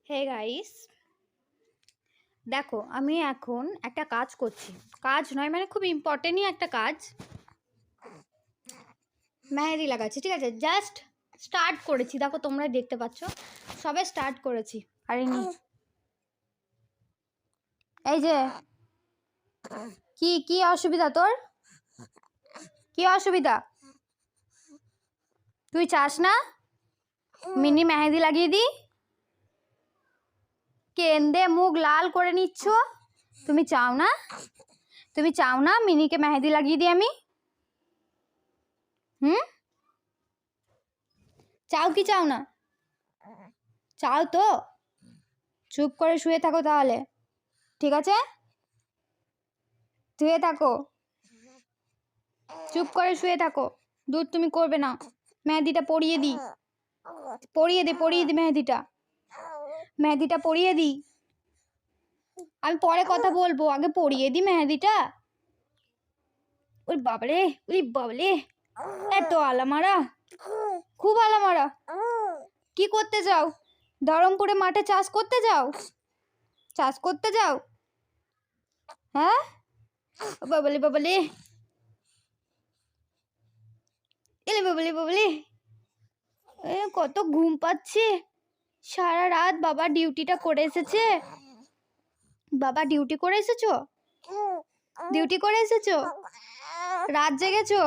Hey guys, দেখো আমি এখন একটা কাজ করছি। কাজ নয় মানে খুব ইম্পর্টেন্টই একটা কাজ, মেহেদি লাগাচ্ছি। ঠিক আছে, জাস্ট স্টার্ট করেছি। দেখো তোমরা দেখতে পাচ্ছ, সবে স্টার্ট করেছি। আরে নি, এই যে কি কি অসুবিধা তোর? কি অসুবিধা? তুই চাস না মিনি মেহেদি লাগিয়ে দি? কেন্দে মুখ লাল করে নিচ্ছ। তুমি চাও না? তুমি চাও না মিনিকে মেহেদি লাগিয়ে দিই আমি? চাও কি চাও না? চাও তো চুপ করে শুয়ে থাকো তাহলে। ঠিক আছে, শুয়ে থাকো, চুপ করে শুয়ে থাকো। দুধ তুমি করবে না। মেহেদিটা পরিয়ে দিই, পরিয়ে দি মেহেদিটা। মেহেদিটা পরিয়ে দিই, আমি পরে কথা বলবো, আগে পরিয়ে দি মেহেদিটা। ওই বাবারে, ওই বাবলে, এত আলামারা, খুব আলামারা। কি করতে যাও? ধরমপুরে মাঠে চাষ করতে যাও? চাষ করতে যাও? হ্যাঁ বাবলে বাবলে, এলে বাবলে বাবলে, কত ঘুম পাচ্ছে। সারা রাত বাবা ডিউটিটা করে এসেছে। বাবা ডিউটি করে এসেছো? ডিউটি করে এসেছো? রাত জেগেছো?